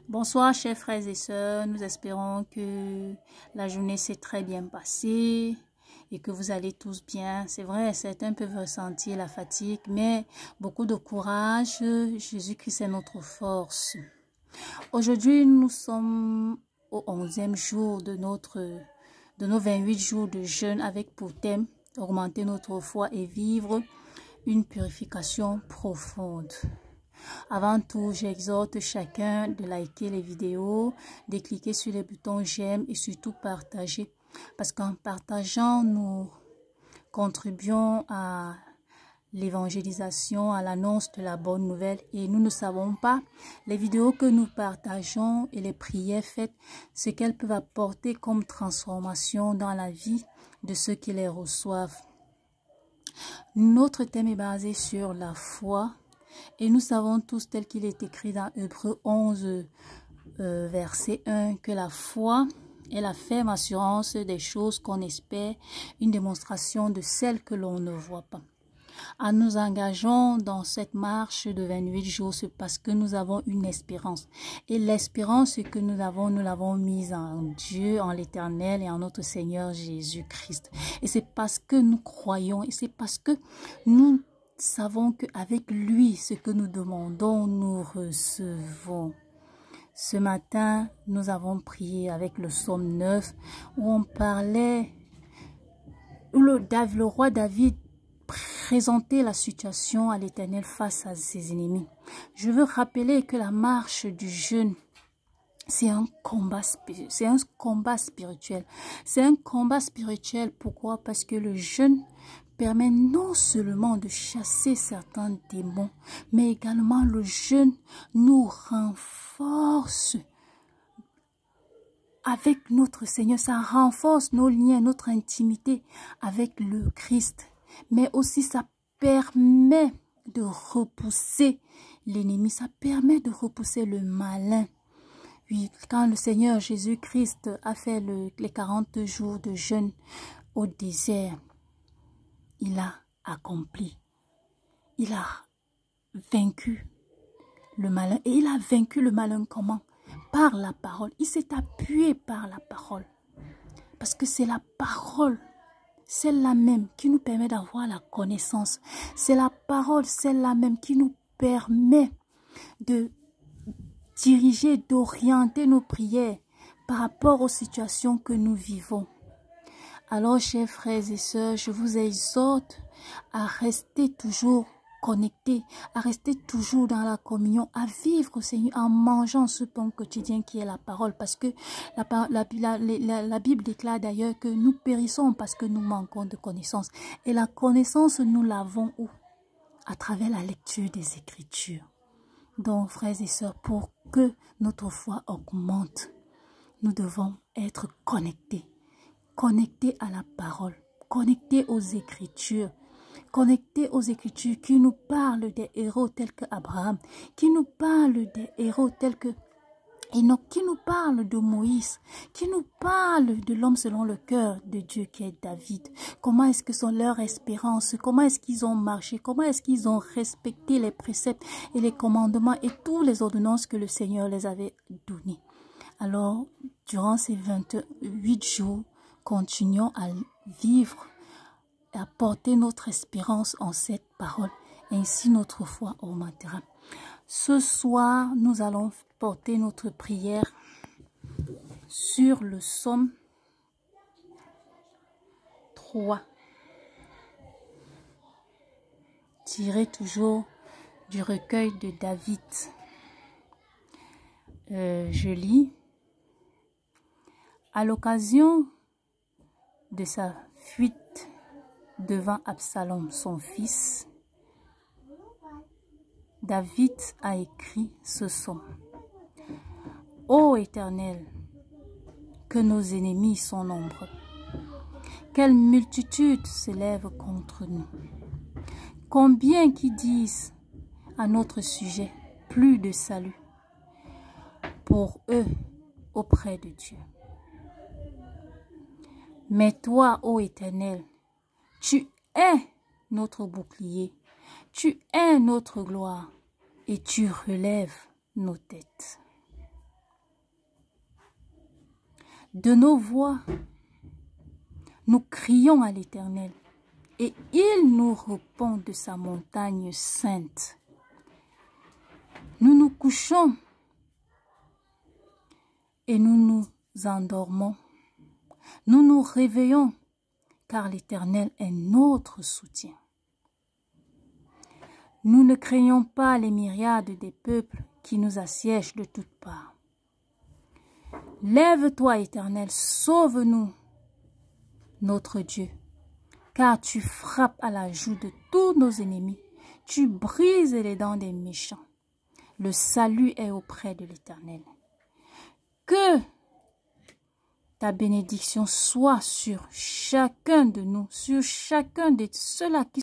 Bonsoir chers frères et sœurs, nous espérons que la journée s'est très bien passée et que vous allez tous bien. C'est vrai, certains peuvent ressentir la fatigue, mais beaucoup de courage. Jésus-Christ est notre force. Aujourd'hui, nous sommes au 11e jour de nos 28 jours de jeûne avec pour thème augmenter notre foi et vivre une purification profonde. Avant tout, j'exhorte chacun de liker les vidéos, de cliquer sur les boutons j'aime et surtout partager. Parce qu'en partageant, nous contribuons à l'évangélisation, à l'annonce de la bonne nouvelle. Et nous ne savons pas, les vidéos que nous partageons et les prières faites, ce qu'elles peuvent apporter comme transformation dans la vie de ceux qui les reçoivent. Notre thème est basé sur la foi. Et nous savons tous, tel qu'il est écrit dans Hébreux 11, verset 1, que la foi est la ferme assurance des choses qu'on espère, une démonstration de celles que l'on ne voit pas. Nous engageons dans cette marche de 28 jours, c'est parce que nous avons une espérance. Et l'espérance que nous l'avons mise en Dieu, en l'Éternel et en notre Seigneur Jésus-Christ. Et c'est parce que nous croyons et c'est parce que nous savons qu'avec lui, ce que nous demandons, nous recevons. Ce matin, nous avons prié avec le psaume 9 où on parlait, où le roi David présentait la situation à l'Éternel face à ses ennemis. Je veux rappeler que la marche du jeûne, c'est un combat spirituel. C'est un combat spirituel. Pourquoi? Parce que le jeûne permet non seulement de chasser certains démons, mais également le jeûne nous renforce avec notre Seigneur. Ça renforce nos liens, notre intimité avec le Christ. Mais aussi ça permet de repousser l'ennemi. Ça permet de repousser le malin. Oui, quand le Seigneur Jésus-Christ a fait les 40 jours de jeûne au désert, il a accompli. Il a vaincu le malin. Et il a vaincu le malin comment? Par la parole. Il s'est appuyé par la parole. Parce que c'est la parole, celle-là même, qui nous permet d'avoir la connaissance. C'est la parole, celle-là même, qui nous permet de diriger, d'orienter nos prières par rapport aux situations que nous vivons. Alors, chers frères et sœurs, je vous exhorte à rester toujours connectés, à rester toujours dans la communion, à vivre, Seigneur, en mangeant ce pain quotidien qui est la parole. Parce que la Bible déclare d'ailleurs que nous périssons parce que nous manquons de connaissance. Et la connaissance, nous l'avons où? À travers la lecture des Écritures. Donc, frères et sœurs, pour que notre foi augmente, nous devons être connectés. Connectés à la parole, connectés aux Écritures, connectés aux Écritures qui nous parlent des héros tels que Abraham, qui nous parlent des héros tels que Enoch, qui nous parlent de Moïse, qui nous parlent de l'homme selon le cœur de Dieu qui est David. Comment est-ce que sont leurs espérances, comment est-ce qu'ils ont marché, comment est-ce qu'ils ont respecté les préceptes et les commandements et toutes les ordonnances que le Seigneur les avait données. Alors, durant ces 28 jours, continuons à vivre et à porter notre espérance en cette parole. Ainsi, notre foi augmentera. Ce soir, nous allons porter notre prière sur le psaume 3. Tiré toujours du recueil de David. Je lis. À l'occasion de sa fuite devant Absalom, son fils, David a écrit ce psaume. Ô Éternel, que nos ennemis sont nombreux. Quelle multitude s'élève contre nous. Combien qui disent à notre sujet plus de salut pour eux auprès de Dieu. Mais toi, ô Éternel, tu es notre bouclier, tu es notre gloire et tu relèves nos têtes. de nos voix, nous crions à l'Éternel et il nous répond de sa montagne sainte. Nous nous couchons et nous nous endormons. Nous nous réveillons car l'Éternel est notre soutien. Nous ne craignons pas les myriades des peuples qui nous assiègent de toutes parts. Lève-toi, Éternel, sauve-nous, notre Dieu, car tu frappes à la joue de tous nos ennemis. Tu brises les dents des méchants. Le salut est auprès de l'Éternel. Que ta bénédiction soit sur chacun de nous, sur chacun de ceux-là qui